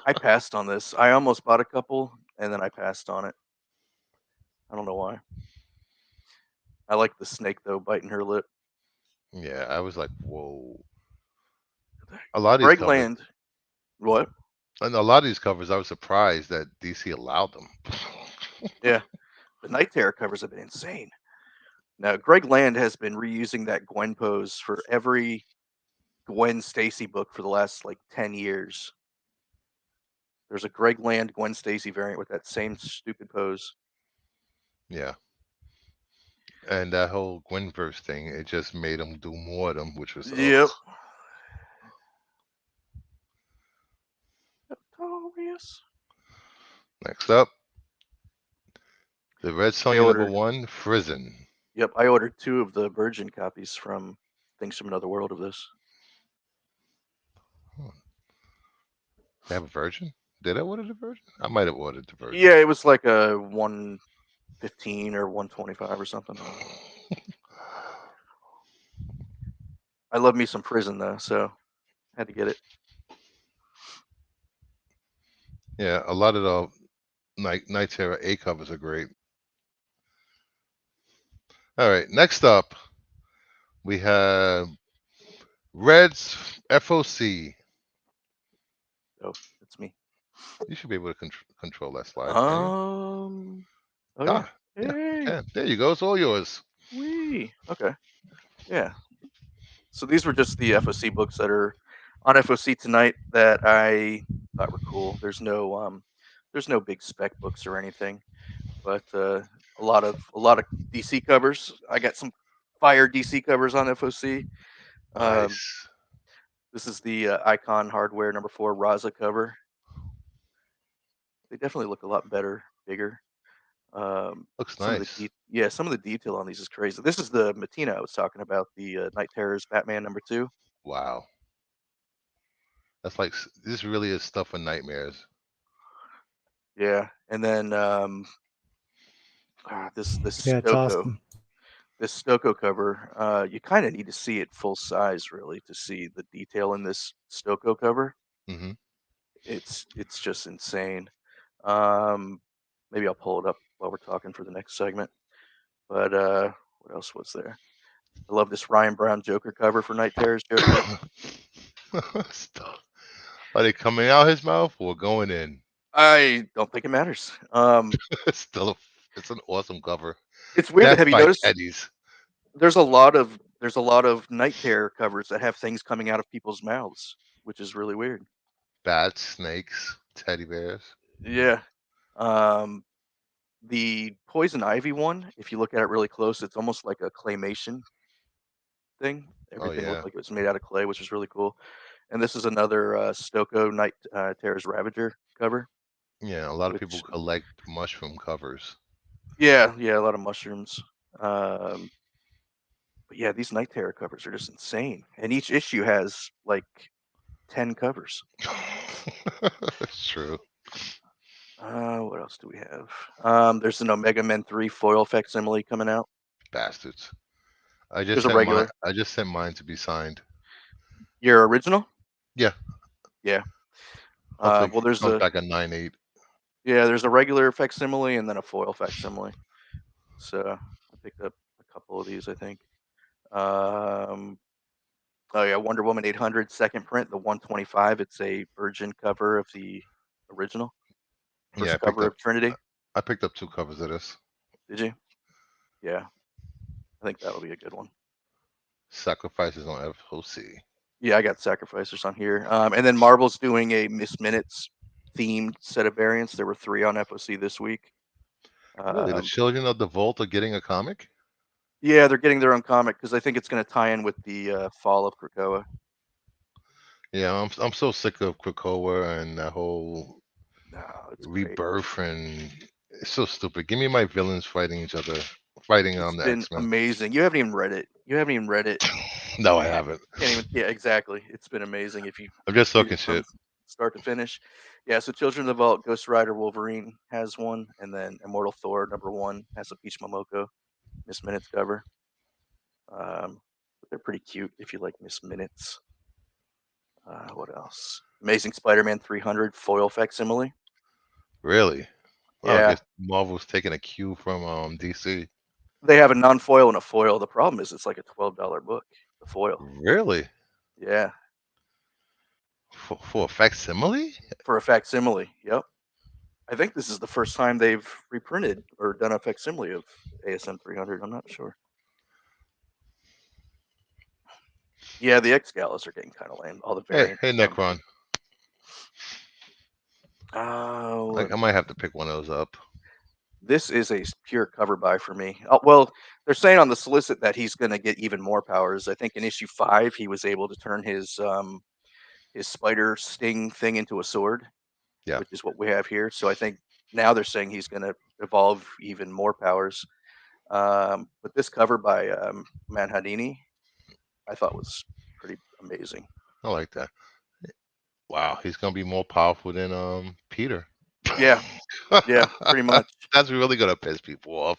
I passed on this. I almost bought a couple and then I passed on it. I don't know why. I like the snake though, biting her lip. Yeah, I was like, whoa. A lot of these Greg covers, Land. What? And a lot of these covers, I was surprised that DC allowed them. Yeah, the Night Terror covers have been insane. Now, Greg Land has been reusing that Gwen pose for every Gwen Stacy book for the last like 10 years. There's a Greg Land Gwen Stacy variant with that same stupid pose. Yeah. And that whole Gwenverse thing, it just made them do more of them, which was, ugh. Yep. Notorious. Next up, the Red I Sonja number ordered. one, Frizzen. Yep, I ordered 2 of the Virgin copies from Things from Another World of this. Hmm. They have a version? Did I order the version? I might have ordered the version. Yeah, it was like a 115 or 125 or something. I love me some Prison though, so had to get it. Yeah, a lot of the Night Terror A covers are great. All right, next up, we have Red's FOC. Oh, that's me. You should be able to control that slide, can you? Um. Oh yeah. Ah, yeah, you Hey. can. There you go. It's all yours. Wee. Okay. Yeah. So these were just the FOC books that are on FOC tonight that I thought were cool. There's no big spec books or anything, but a lot of DC covers. I got some fire DC covers on FOC. Um, Nice. this is the Icon Hardware #4 Raza cover. They definitely look a lot better, bigger. Looks Some of the nice. some of the detail on these is crazy. This is the Matina I was talking about, the Night Terrors Batman #2. Wow. That's like, this really is stuff for nightmares. Yeah, and then this Yeah, it's Stoko awesome. this Stoko cover. You kind of need to see it full size really to see the detail in this Stoko cover. Hmm. It's just insane. Um, maybe I'll pull it up while we're talking for the next segment. But what else was there? I love this Ryan Brown Joker cover for Night Terrors Joker. Stuff. Are they coming out his mouth or going in? I don't think it matters. It's still, it's an awesome cover. It's weird. That's Have you by noticed? Teddy's. There's a lot of Night Terror covers that have things coming out of people's mouths, which is really weird. Bats, snakes, teddy bears. Yeah. Um, the Poison Ivy one, if you look at it really close, it's almost like a claymation thing. Oh Everything yeah, looked like it was made out of clay, which is really cool. And this is another Stoko Night Terror's Ravager cover, yeah. A lot of people which collect mushroom covers. yeah, a lot of mushrooms. Um, but yeah, these Night Terror covers are just insane, and each issue has like 10 covers. That's true. What else do we have? There's an Omega Men 3 foil facsimile coming out. Bastards. I just There's a sent mine. regular. I just sent mine to be signed. Your original? Yeah. Yeah. Hopefully, Well, it comes back a 9.8. there's a regular facsimile and then a foil facsimile. So I picked up a couple of these, I think. Um, oh yeah, Wonder Woman 800 second print, the 125. It's a virgin cover of the original Yeah, first cover of Trinity. I picked up 2 covers of this. Did you? Yeah, I think that'll be a good one. Sacrifices on FOC. Yeah, I got Sacrificers on here. And then Marvel's doing a Miss Minutes themed set of variants. There were 3 on FOC this week. Really, the Um, Children of the Vault are getting a comic? yeah, they're getting their own comic because I think it's going to tie in with the fall of Krakoa. Yeah, I'm so sick of Krakoa and that whole No, it's great. rebirth, and it's so stupid. Give me my villains fighting each other, fighting It's the been X-Men. amazing. You haven't even read it. You haven't even read it. No, I haven't. Can't even. Yeah, exactly. It's been amazing if you I'm just read talking it from shit. start to finish. Yeah. So Children of the Vault, Ghost Rider, Wolverine has one, and then Immortal Thor #1 has a Peach Momoko Miss Minutes cover. But they're pretty cute if you like Miss Minutes. What else? Amazing Spider-Man 300 foil facsimile. Really? Well, I Yeah, guess Marvel's taking a cue from DC. they have a non-foil and a foil. The problem is it's like a $12 book. The foil. Really? Yeah, For a facsimile? for a facsimile. Yep. I think this is the first time they've reprinted or done a facsimile of ASM 300. I'm not sure. Yeah, the X Galas are getting kind of lame. All the Hey, variants hey, of them. Necron. Oh, I might have to pick one of those up. this is a pure cover buy for me. Well, they're saying on the solicit that he's going to get even more powers. I think in issue 5 he was able to turn his spider sting thing into a sword, Yeah, which is what we have here. So I think now they're saying he's going to evolve even more powers. But this cover by Manhadini, I thought was pretty amazing. I like that. Wow, he's gonna be more powerful than Peter. Yeah, yeah, pretty much. That's really gonna piss people off.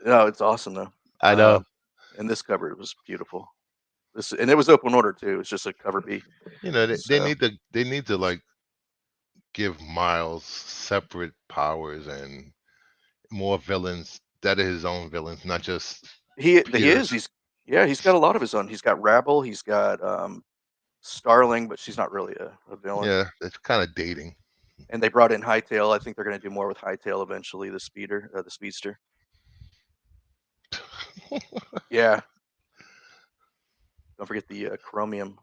No, it's awesome though. I know. Um, and this cover was beautiful. This and it was open order too. It's just a cover B. You know, So they need to like give Miles separate powers and more villains that are his own villains, not just he is Peter's. he's got a lot of his own. He's got Rabble. He's got Starling, but she's not really a villain. Yeah, it's kind of dating. And they brought in Hightail. I think they're going to do more with Hightail eventually. The speedster. Yeah, don't forget the Chromium.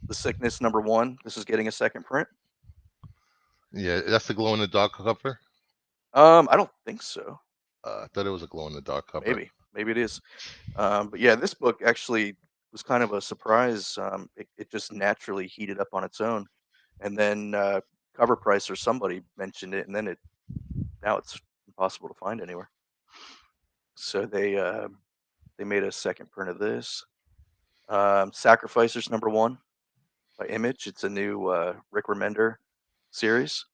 The Sickness #1. This is getting a second print. Yeah, that's the glow in the dark cover. I don't think so. I thought it was a glow in the dark cover. Maybe it is. But yeah, this book actually was kind of a surprise. It just naturally heated up on its own, and then Cover Price or somebody mentioned it, and then it now it's impossible to find anywhere. So they made a second print of this. Sacrificers #1 by Image. It's a new Rick Remender series.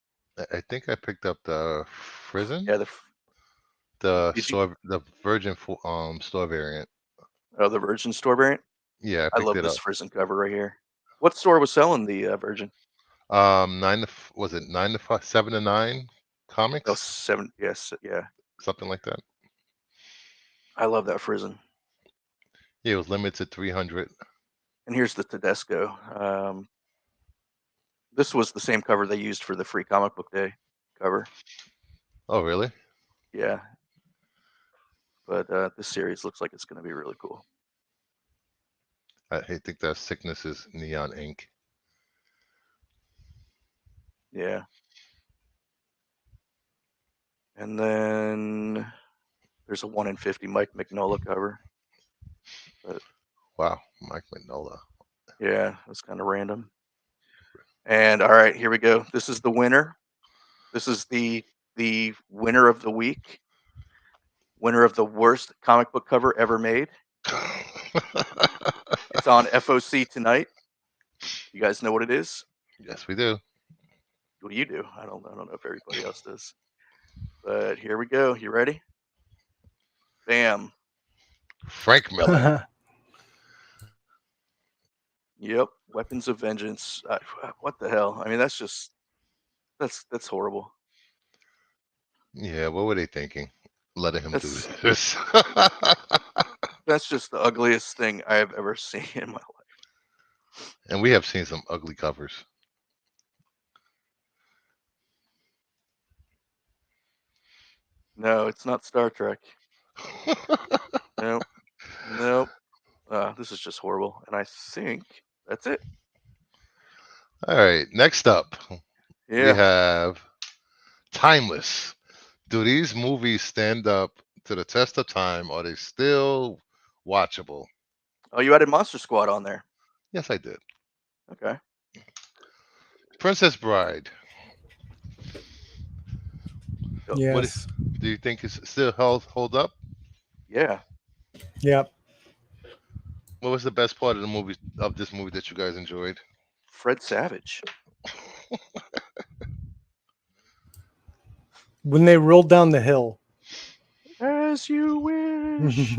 I think I picked up the Frozen, Yeah, did you? the Virgin store variant. Oh, the Virgin store variant. Yeah, I I picked love it this up. Frozen cover right here. What store was selling the Virgin? Was it 9 to 5, 7 to 9 Oh, comics, 7. Yes, yeah. something like that. I love that Frozen. Yeah, it was limited to 300. And here's the Tedesco. This was the same cover they used for the Free Comic Book Day cover. Oh, really? Yeah, but this series looks like it's going to be really cool. I think that sickness is neon ink. Yeah. And then there's a 1 in 50 Mike Mignola cover. But Wow, Mike Mignola. yeah, that's kind of random. And all right, here we go. This is the winner. This is the winner of the week. Winner of the worst comic book cover ever made. It's on FOC tonight. You guys know what it is? Yes, we do. What do you do? I don't know if everybody else does. But here we go. You ready? Bam. Frank Miller. Yep. Weapons of Vengeance. What the hell? I mean, that's horrible. Yeah, what were they thinking? Letting him do That's this. that's just the ugliest thing I have ever seen in my life. And we have seen some ugly covers. No, it's not Star Trek. Nope. Nope. This is just horrible. And I think that's it. All right, next up, we Yeah. have Timeless. Do these movies stand up to the test of time? Are they still watchable? Oh, you added Monster Squad on there. Yes, I did. Okay. Princess Bride. What Yes. do you think is still hold up? Yeah. Yep. What was the best part of the movie of this movie that you guys enjoyed? Fred Savage. When they rolled down the hill. As you wish.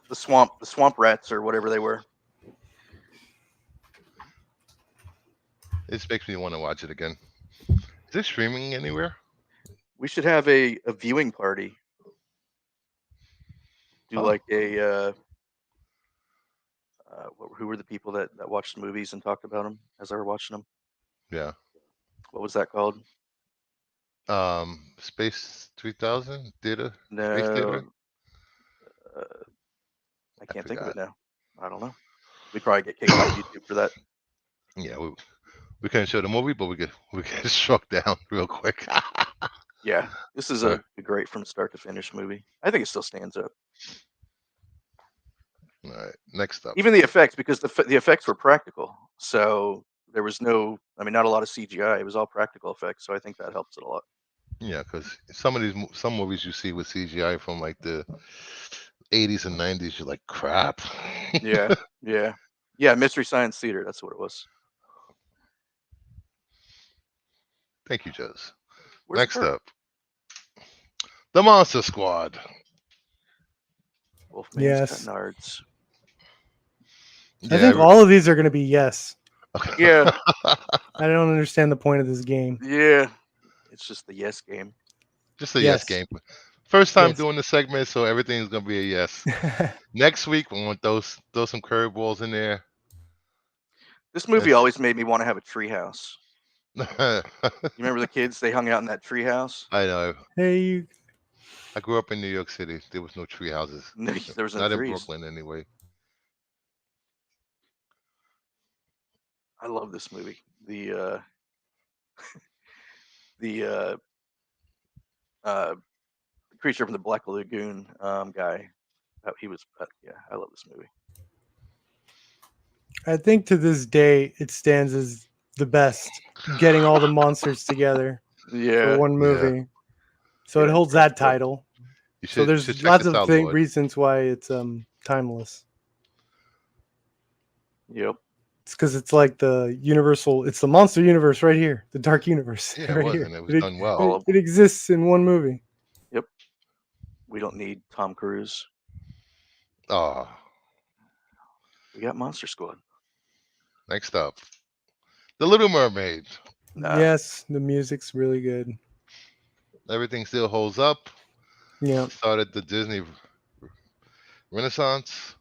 The swamp rats or whatever they were. This makes me want to watch it again. Is this streaming anywhere? We should have a viewing party. Do Oh. like a who were the people that watched the movies and talked about them as they were watching them? Yeah. What was that called? Space 3000 theater, space theater. No, uh, I I can't think of it forgot. now. I don't know. We'd probably get kicked off YouTube for that. Yeah, we couldn't show the movie, but we get struck down real quick. Yeah, this is Uh, a great from start to finish movie. I think it still stands up. all right. Next up. Even the effects, because the effects were practical, so there was no. I mean, not a lot of CGI. It was all practical effects, so I think that helps it a lot. Yeah, because some movies you see with CGI from like the 80s and 90s, you're like, crap. Yeah, yeah, yeah. Mystery Science Theater. That's what it was. Thank you, Jez. Where's Next Kurt? up, the Monster Squad. Wolfman's Got Yes. Nards. I Yeah. think all of these are going to be yes. Okay. Yeah, I don't understand the point of this game. yeah. It's just the yes game. Just a yes Yes. game. First time Yes. doing the segment, so everything's gonna be a yes. Next week, we want throw some curveballs in there. This movie It's, always made me want to have a treehouse. I You remember the kids? They hung out in that treehouse. know. Hey, you. I grew up in New York City. There was no tree houses. No, there was no Not in trees. Brooklyn, anyway. I love this movie. The uh, creature from the Black Lagoon guy. He was. Yeah, I love this movie. I think to this day it stands as the best, getting all the monsters together for Yeah, one Yeah. movie. So it yeah. holds Great that stuff. title. You So should there's check lots this of out, Lord. reasons why it's timeless. Yep. It's because it's like the universal. It's the monster universe right here, the dark universe Yeah, it right was, here. and it was It done well. All it, of it them. exists in one movie. Yep. We don't need Tom Cruise. Oh, We got Monster Squad. next up, The Little Mermaid. Nah, Yes, the music's really good. Everything still holds up. Yeah. Started the Disney Renaissance.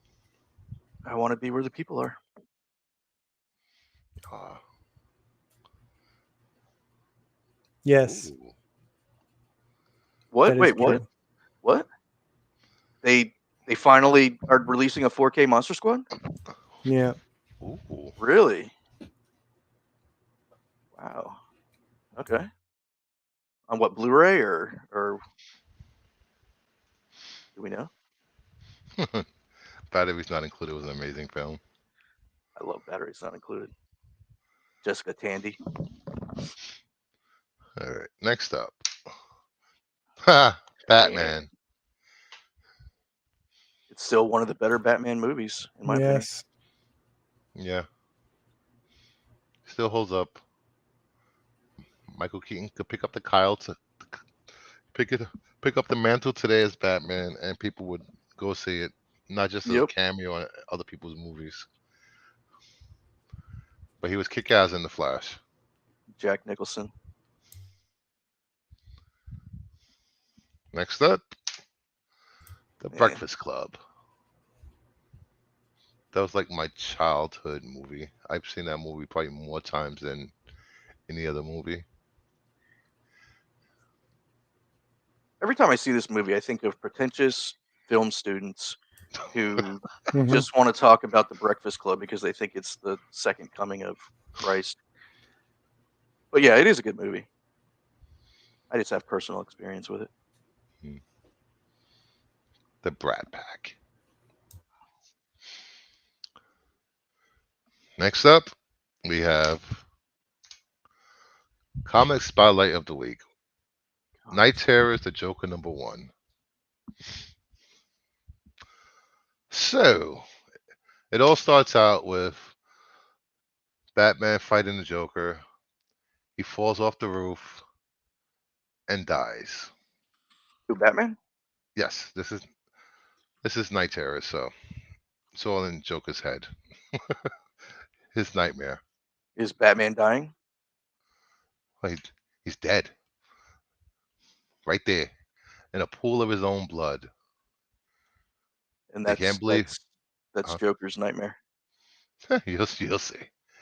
I want to be where the people are. Ah, Yes, ooh. What? that is Wait, what? true. What? They they finally are releasing a 4K Monster Squad? Yeah. Ooh. Really? Wow. Okay. On what, Blu-ray or do we know? Batteries not included was an amazing film. I love batteries not included. Jessica Tandy. All right, next up, ha, Yeah. Batman. It's still one of the better Batman movies, in my opinion. Yes. Yeah, still holds up. Michael Keaton could pick up the Kyle to pick it pick up the mantle today as Batman, and people would go see it, not just as a Yep. cameo in other people's movies. But he was kick-ass in the Flash. Jack Nicholson. Next up, The Yeah. Breakfast Club. That was like my childhood movie. I've seen that movie probably more times than any other movie. Every time I see this movie, I think of pretentious film students who Hmm. just want to talk about the Breakfast Club because they think it's the second coming of Christ. But yeah, it is a good movie. I just have personal experience with it. Hmm. The Brat Pack. Next up, we have Comic Spotlight of the Week. Night Terrors, the Joker #1. So, it all starts out with Batman fighting the Joker. He falls off the roof and dies. Who, Batman? Yes, this is Night Terrors, so it's all in Joker's head. His nightmare. Is Batman dying? Like, he's dead. Right there. In a pool of his own blood. And They can't that's believe that's that's uh, Joker's nightmare. You'll see.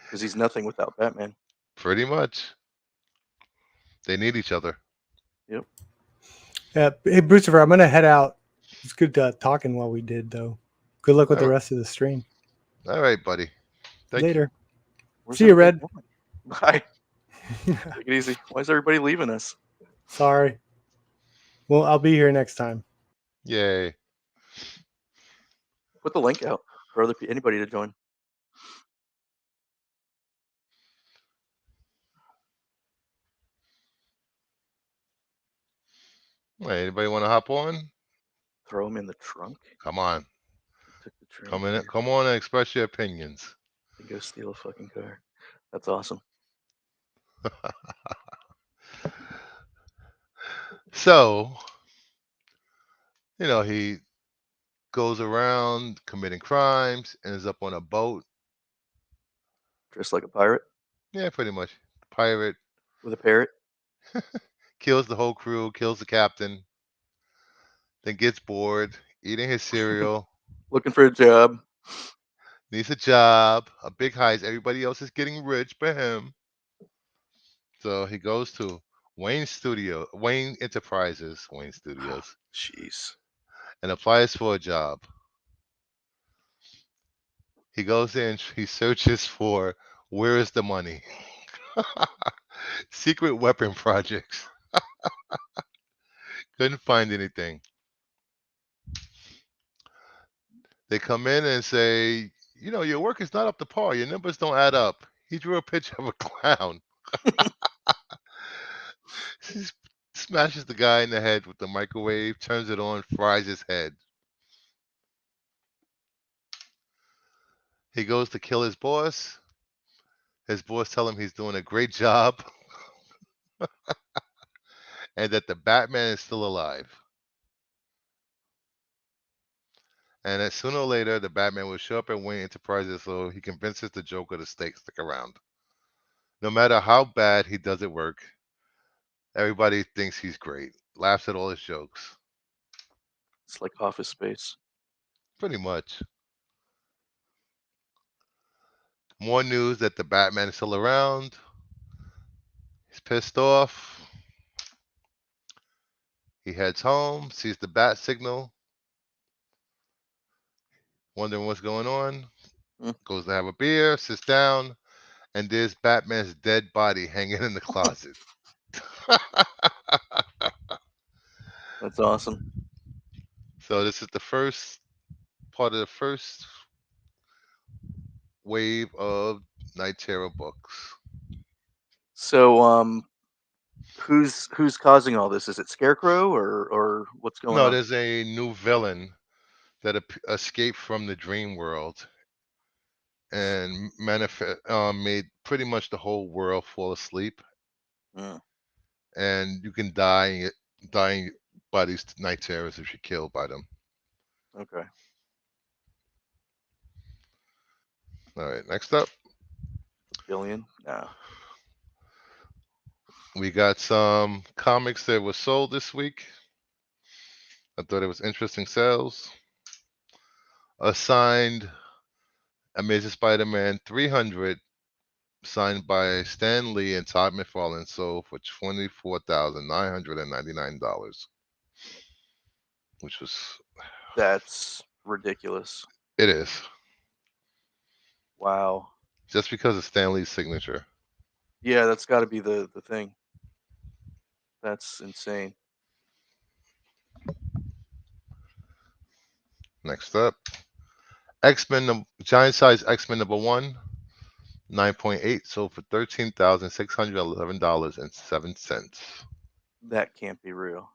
because he's nothing without Batman. Pretty much, they need each other. Yep. Yeah. Hey, Brucifer, I'm gonna head out. It's good talking while we did though. Good luck with All the right, rest of the stream. all right, buddy. Thank you. Later. Where's See you, everybody Red. going? Bye. Take it easy. Why is everybody leaving us? Sorry. Well, I'll be here next time. Yay. Put the link out for anybody to join. Hey, anybody want to hop on? Throw them in the trunk. Come on. Took the train Come in. here Come on and express your opinions. and go steal a fucking car. That's awesome. So, he goes around committing crimes, ends up on a boat. Dressed like a pirate Yeah, pretty much. Pirate with a parrot. kills the whole crew, kills the captain, then gets bored, eating his cereal, Looking for a job. needs a job, a big heist. Everybody else is getting rich but him. So he goes to Wayne Enterprises, Wayne Studios, Jeez. and applies for a job. He goes in, he searches for where is the money? Secret weapon projects. Couldn't find anything. They come in and say, your work is not up to par. Your numbers don't add up. He drew a picture of a clown. He smashes the guy in the head with the microwave, turns it on, fries his head. He goes to kill his boss. His boss tell him he's doing a great job and that the Batman is still alive. And that sooner or later, the Batman will show up at Wayne Enterprises, so he convinces the Joker to stick around. No matter how bad he does at work, everybody thinks he's great, laughs at all his jokes. It's like Office Space. Pretty much. More news that the Batman is still around. He's pissed off. He heads home, sees the bat signal, wondering what's going on. Mm, Goes to have a beer, sits down, and there's Batman's dead body hanging in the closet. that's awesome. So this is the first part of the first wave of Night Terror books. So, who's causing all this? Is it Scarecrow or what's going No, on? there's a new villain that escaped from the dream world and made pretty much the whole world fall asleep, Mm, and you can dying by these night terrors if you're killed by them. okay. All right, next up, A billion? No. we got some comics that were sold this week. I thought it was interesting sales. A signed Amazing Spider-Man 300 signed by Stan Lee and Todd McFarlane sold for $24,999, which was That's ridiculous. it is Wow. just because of Stan Lee's signature. Yeah, that's got to be the thing. That's insane. Next up, X-Men giant size X-Men #1 9.8 sold for $13,611.07. That can't be real.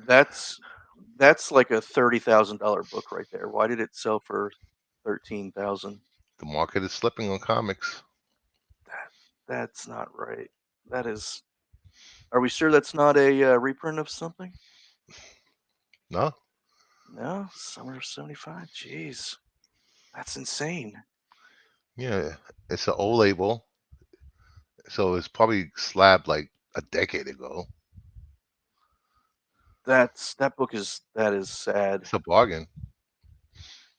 That's that's like a $30,000 book right there. Why did it sell for 13,000? The market is slipping on comics. That that's not right. That is. Are we sure that's not a reprint of something? No, No, Summer of '75. Jeez, that's insane. yeah, it's an old label, so it's probably slabbed like a decade ago. That book is sad. It's a bargain.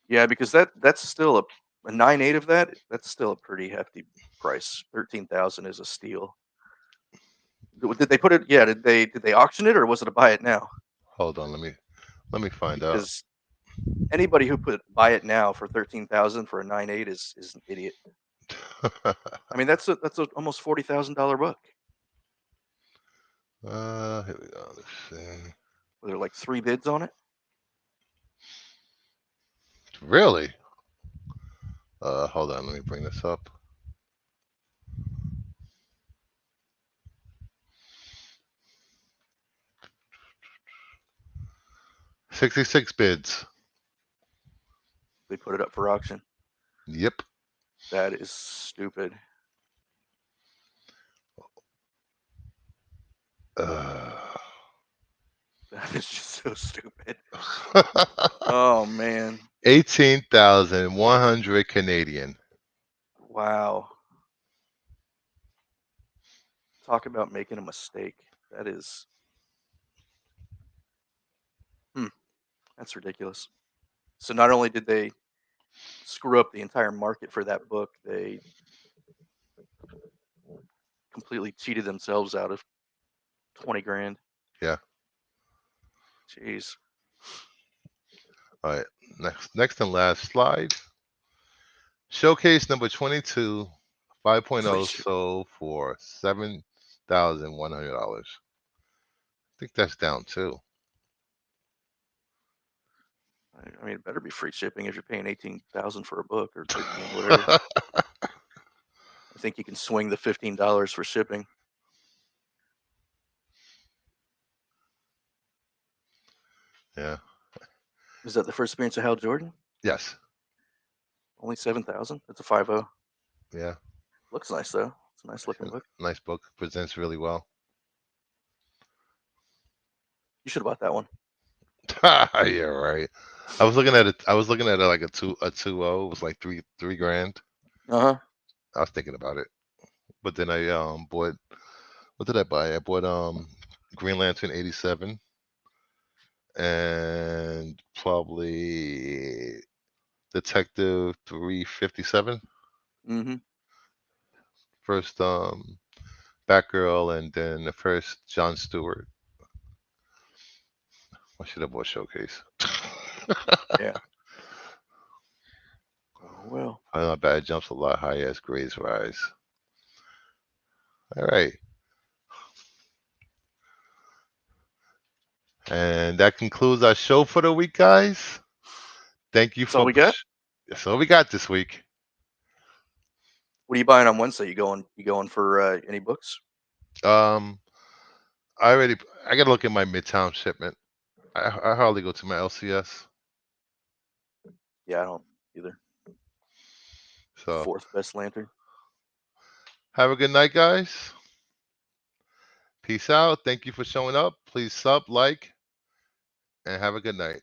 Yeah, because that's still a 9.8 of that. That's still a pretty hefty price. 13,000 is a steal. Did they put it? Yeah, did they auction it or was it a buy it now? Hold on, let me find out. Because anybody who put buy it now for 13,000 for a 9.8 is an idiot. I mean, that's a almost $40,000 book. Here we go. Let's see. Were there like 3 bids on it? Really? Hold on. Let me bring this up. $66 bids. They put it up for auction. Yep. That is stupid. Uh, That is just so stupid. Oh man. 18,100 Canadian. Wow. Talk about making a mistake. That is hmm, that's ridiculous. So not only did they screw up the entire market for that book, they completely cheated themselves out of 20 grand. Yeah. Jeez. All right. Next and last slide. Showcase number 22, 5.0 sold for $7,100. I think that's down too. I mean, it better be free shipping if you're paying 18,000 for a book or 13, whatever. I think you can swing the $15 for shipping. Yeah. Is that the first appearance of Hal Jordan? Yes. Only 7,000. That's a 5.0. Yeah. Looks nice though. It's a nice looking book. Nice book. Presents really well. You should have bought that one. Yeah, right. I was looking at it. I was looking at it like a 2.0. It was like three grand. Uh huh. I was thinking about it, but then I bought. What did I buy? I bought Green Lantern 87 and probably Detective 357. Mm-hmm. First Batgirl and then the first John Stewart. I should have bought Showcase. Yeah. Oh well. I know bad jumps a lot higher as grades rise. All right. And that concludes our show for the week, guys. Thank you That's all for. we got. That's all we got this week. What are you buying on Wednesday? You going for any books? Um, I already. I gotta look at my Midtown shipment. I hardly go to my LCS. Yeah, I don't either. So Fourth best lantern. have a good night, guys. Peace out. Thank you for showing up. Please sub, like, and have a good night.